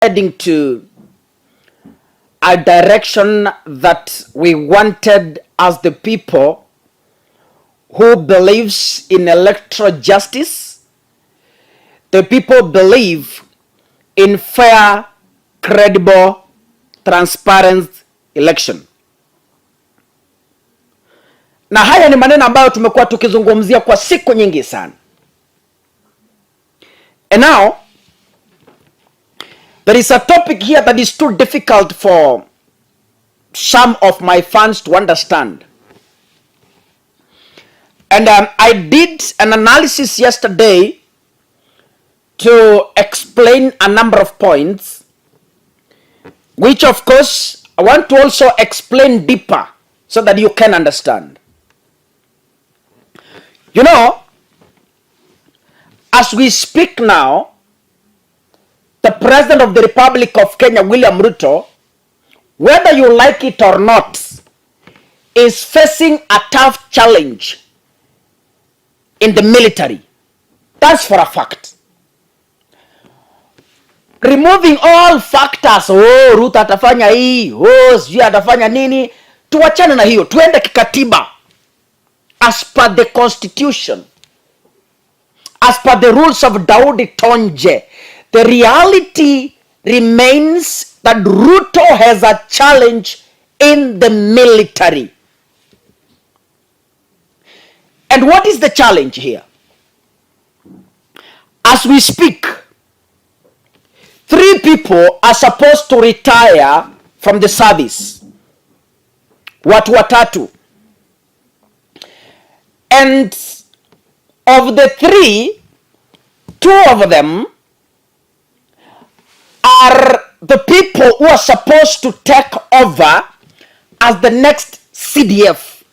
heading to a direction that we wanted as the people who believes in electoral justice. The people believe in fair, credible, transparent election. Na haya ni maneno ambayo tumekuwa tukizungumzia kwa siku nyingi sana. And now there is a topic here that is too difficult for some of my fans to understand. And I did an analysis yesterday to explain a number of points, which of course I want to also explain deeper so that you can understand. You know, as we speak now, the President of the Republic of Kenya, William Ruto, whether you like it or not, is facing a tough challenge in the military. That's for a fact. Removing all factors, Ruto atafanya hii, sijui atafanya nini, tuachane na hiyo, tuende kikatiba. As per the constitution, as per the rules of Daudi Tonje, the reality remains that Ruto has a challenge in the military. And what is the challenge here? As we speak, 3 people are supposed to retire from the service. Watu watatu. And of the 3, 2 of them are the people who are supposed to take over as the next CDF.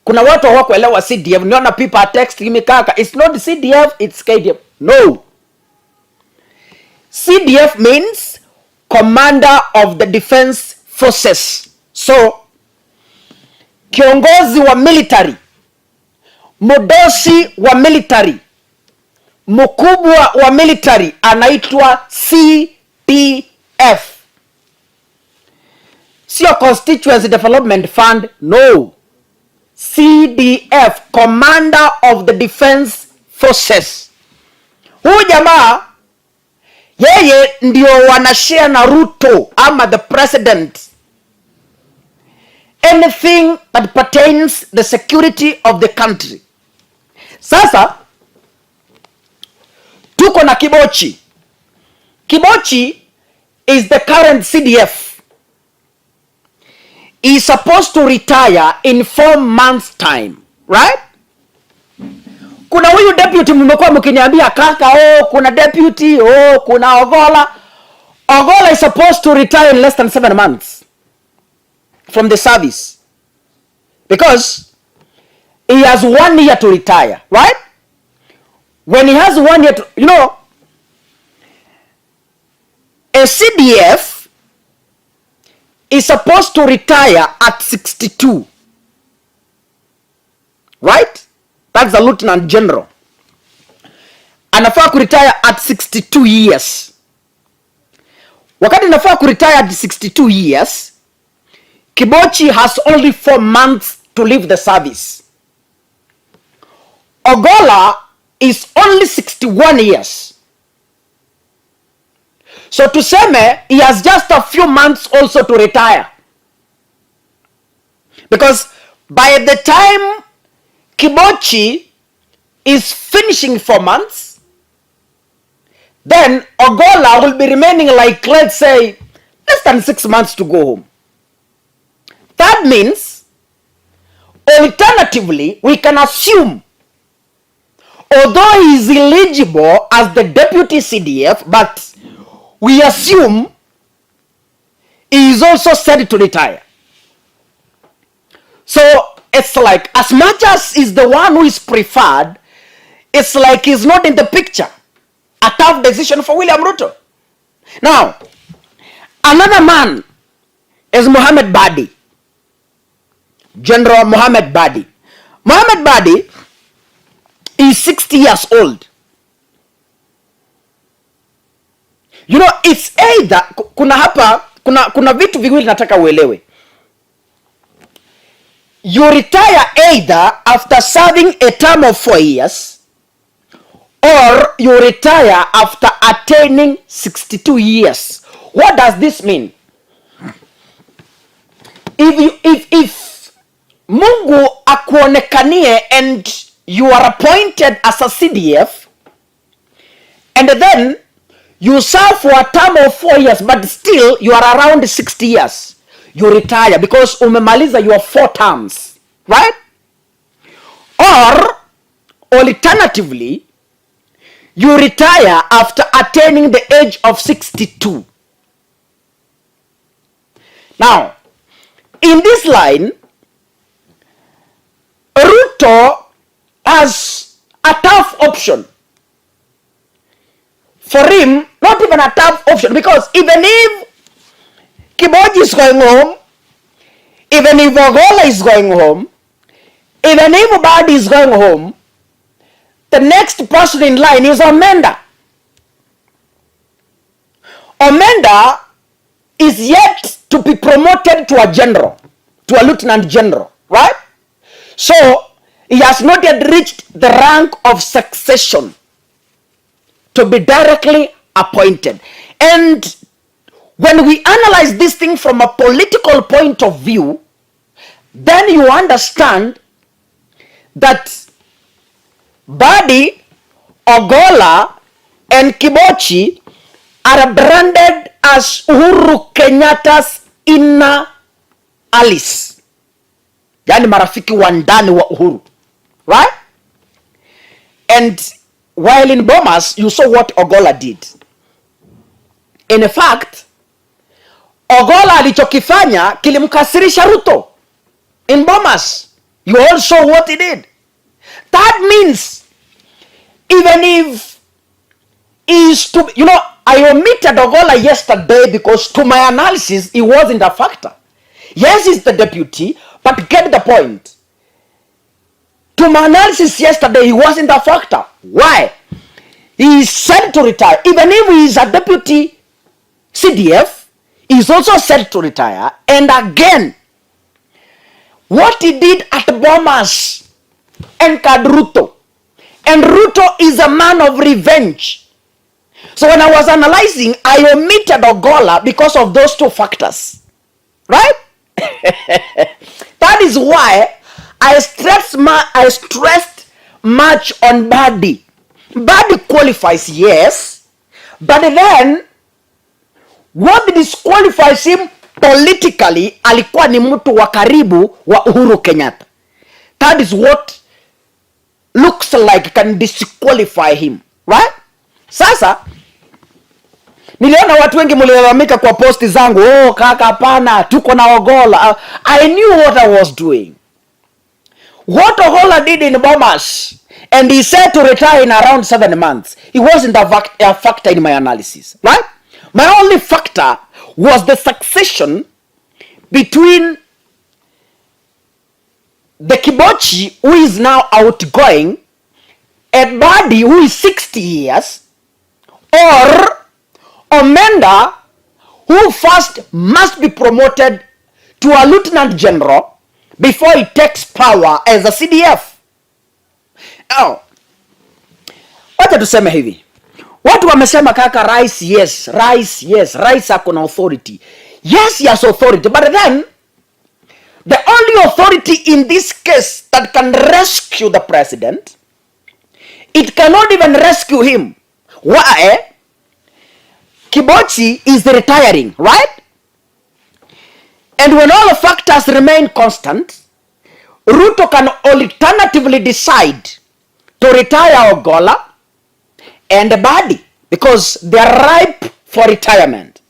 Kuna watu hawakuelewa CDF. Niona people are texting me, kaka, it's not CDF, it's KDF. No. CDF means Commander of the Defense Forces. So, kiongozi wa military, mudosi wa military, mkubwa wa military anaitwa CDF. Sio Constituency Development Fund, no. CDF, Commander of the Defense Forces. Huyu jamaa yeye ndio wanashare na Ruto ama the president anything that pertains the security of the country. Sasa tuko na Kibochi. Kibochi is the current CDF. He is supposed to retire in 4 months time, right? Kuna huyu deputy mmekuwa mkiniambia kaka, kuna deputy, kuna Ogola. Ogola is supposed to retire in less than 7 months from the service. Because he has 1 year to retire, right? When he has 1 year to, you know, a CDF is supposed to retire at 62. Right? That's the Lieutenant General. Anafaa kuretire at 62 years. Wakati anafaa kuretire at 62 years, Kibochi has only 4 months to leave the service. Ogola is only 61 years. So tuseme, he has just a few months also to retire. Because by the time Kibochi is finishing 4 months, then Ogola will be remaining like, let's say, less than 6 months to go home. That means, alternatively, we can assume, although he is eligible as the deputy CDF, but we assume he is also set to retire. So it's like, as much as he's the one who is preferred, it's like he's not in the picture. A tough decision for William Ruto. Now, another man is Mohammed Badi. General Mohammed Badi. Mohammed Badi is 60 years old. You know, it's either kuna hapa kuna vitu viwili nataka uelewe. You retire either after serving a term of 4 years or you retire after attaining 62 years. What does this mean? If Mungu akuonekanie and you are appointed as a CDF and then you serve for a term of 4 years but still you are around 60 years, you retire because umemaliza your 4 terms, right? Or alternatively, you retire after attaining the age of 62. Now, in this line, Ruto has a tough option. For him, not even a tough option, because even if Kiboji is going home, even if Ogola is going home, even if Badi is going home, the next person in line is Omenda. Omenda is yet to be promoted to a general, to a lieutenant general, right? So, he has not yet reached the rank of succession to be directly appointed. And when we analyze this thing from a political point of view, then you understand that Badi, Ogola, and Kibochi are branded as Uhuru Kenyatta's inner allies, yani marafiki wa ndani wa Uhuru, right? And while in Bomas, you saw what Ogola did. In fact, Ogola alichokifanya kilimkasirisha Ruto. In Bomas, you all saw what he did. That means, even if he is to, you know, I omitted Ogola yesterday because to my analysis, he wasn't a factor. Yes, he's the deputy, but get the point. To my analysis yesterday, he wasn't a factor. Why? He is set to retire. Even if he is a deputy CDF, he is also set to retire. And again, what he did at Bomas anchored Ruto. And Ruto is a man of revenge. So when I was analyzing, I omitted Ogola because of those two factors. Right? That is why I stressed much on Badi. Badi qualifies, yes, but then what disqualifies him politically, alikuwa ni mtu wa karibu wa Uhuru Kenyatta. That is what looks like can disqualify him, right? Sasa niliona watu wengi mlilalamika kwa posti zangu, oh kaka hapana, tuko na Ogola. I knew what I was doing. What Ogola did in Bomas, and he said to retire in around 7 months, it wasn't a factor in my analysis, right? My only factor was the succession between the Kibochi, who is now outgoing, and Badi, who is 60 years, or Omenda, who first must be promoted to a lieutenant general before he takes power as a CDF. Now, wacha tuseme hivi. Watu wamesema kaka rais yes, rais ako na authority. Yes, he has authority, but then the only authority in this case that can rescue the president, it cannot even rescue him. Why? Kibochi is retiring, right? And when all the factors remain constant, Ruto can alternatively decide to retire Ogola and Badi because they are ripe for retirement.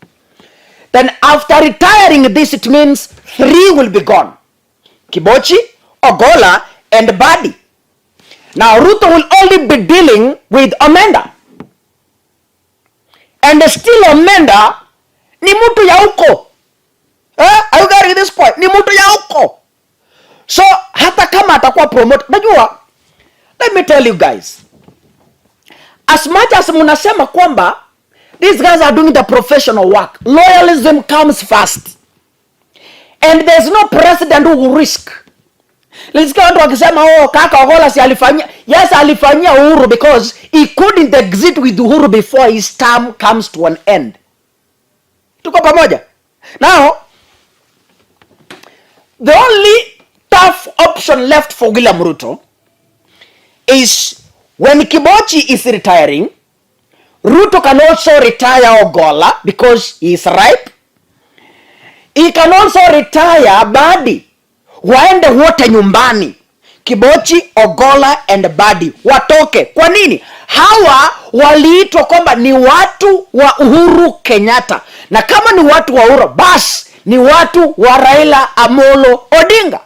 Then after retiring this, it means 3 will be gone. Kibochi, Ogola, and Badi. Now Ruto will only be dealing with Omenda. And still Omenda ni mtu ya huko. Are you getting this point? Ni mtu ya huko. So hata kama atakuwa promote, najua, let me tell you guys, as much as munasema kwamba These guys are doing the professional work. Loyalism comes first. And there's no president who will risk. Nilisikia watu wakisema kaka Ogolla si alifanyia. Yes, alifanyia Uhuru because he couldn't exit with Uhuru before his term comes to an end. Tuko pamoja? Now, the only tough option left for William Ruto is when Kibochi is retiring, Ruto can also retire Ogolla because he is ripe. He can also retire Badi. Waende wote nyumbani. Kibochi, Ogolla and Badi watoke. Kwa nini? Hawa waliitwa kwamba ni watu wa Uhuru Kenyatta. Na kama ni watu wa Uhuru, basi ni watu wa Raila Amolo Odinga.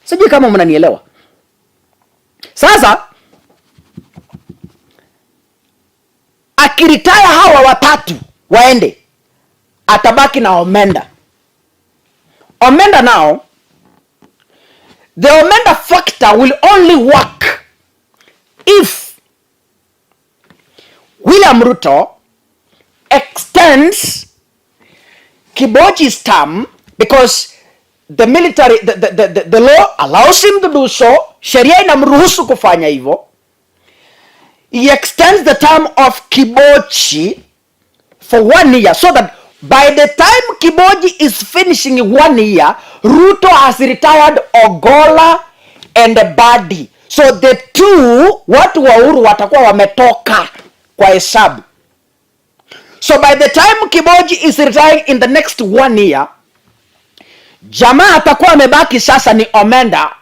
Sijui kama mnanielewa. Sasa akiritaya hawa watatu waende, atabaki na Omenda. Omenda now, the Omenda factor will only work if William Ruto extends Kibochi's term, because the military, the law allows him to do so. Sheria inamruhusu kufanya hivyo. He extends the term of Kibochi for 1 year, so that by the time Kibochi is finishing 1 year, Ruto has retired Ogolla and Badi. So the two, watu wa Uhuru watakuwa wametoka kwa hesabu. So by the time Kibochi is retiring in the next 1 year, jamaa atakuwa amebaki sasa ni Omenda.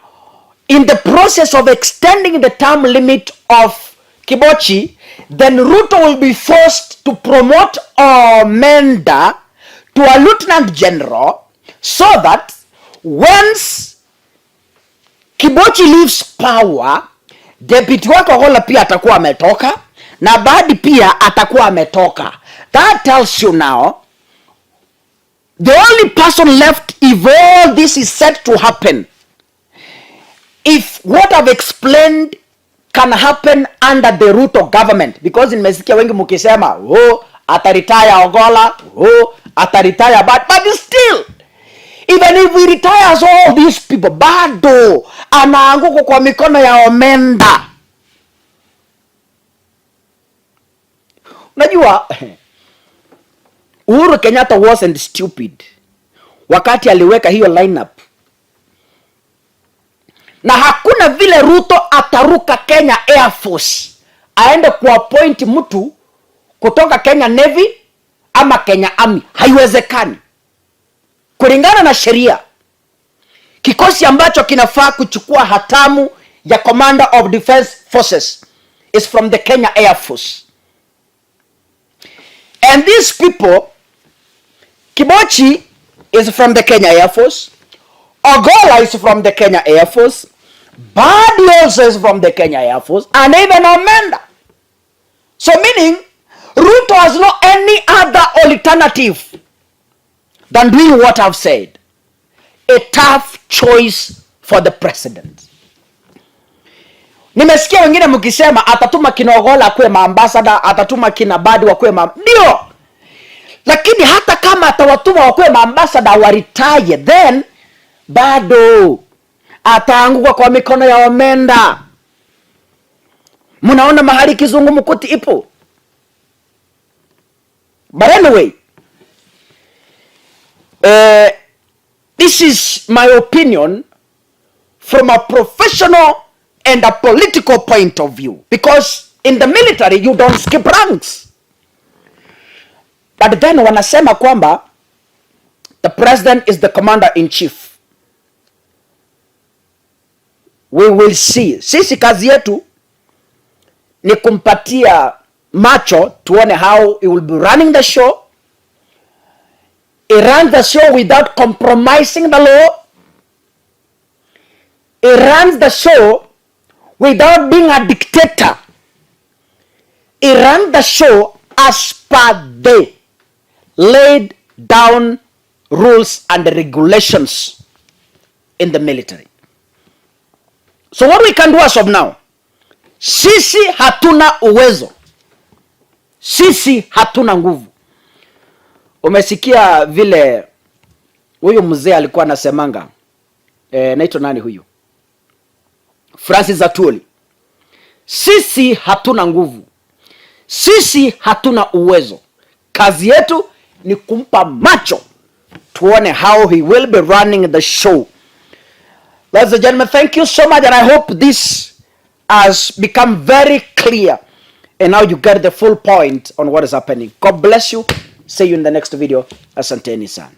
In the process of extending the term limit of Kibochi, then Ruto will be forced to promote Omenda to a lieutenant general, so that once Kibochi leaves power, deputy wake Ogolla pia atakuwa ametoka na Badi pia atakuwa ametoka. That tells you now the only person left if all this is set to happen, if what I've explained can happen under the Ruto government, because nimesikia wengi mukisema ataretire Ogolla, ataretire Badi, but still, even if we retires all these people, bado anaanguka kwa mikono ya Omenda. Unajua, Uhuru Kenyatta wasn't stupid wakati aliweka hiyo lineup. Na hakuna vile Ruto ataruka Kenya Air Force aende kuappoint mtu kutoka Kenya Navy ama Kenya Army. Haiwezekani. Kulingana na sheria, kikosi ambacho kinafaa kuchukua hatamu ya Commander of Defense Forces is from the Kenya Air Force. And these people, Kibochi is from the Kenya Air Force, Ogolla is from the Kenya Air Force, Badi also is from the Kenya Air Force, and even Omenda. So meaning, Ruto has no any other alternative than doing what I've said. A tough choice for the president. Nimesikia wengine mkisema atatuma kina Ogolla akuwe maambassador, atatuma kina Badi wakuwe ndio. Lakini hata kama atawatuma wakuwe maambassador wa retire, then bado ataanguka kwa mikono ya Omenda. Munaona mahali kizungumkuti ipo. But anyway, this is my opinion from a professional and a political point of view, because in the military you don't skip ranks. But then wanasema kwamba the president is the commander-in-chief. We will see. Sisi kazi yetu ni kumpatia macho tuone how he will be running the show. He runs the show without compromising the law. He runs the show without being a dictator. He runs the show as per the laid down rules and regulations in the military. So what we can do as of now Sisi hatuna uwezo, sisi hatuna nguvu. Umesikia vile huyu mzee alikuwa anasemanga, naitwa nani huyu, Francis Atwoli, sisi hatuna nguvu, sisi hatuna uwezo. Kazi yetu ni kumpa macho tuone how he will be running the show. Ladies and gentlemen, thank you so much, and I hope this has become very clear, and now you get the full point on what is happening. God bless you. See you in the next video. Asanteni sana.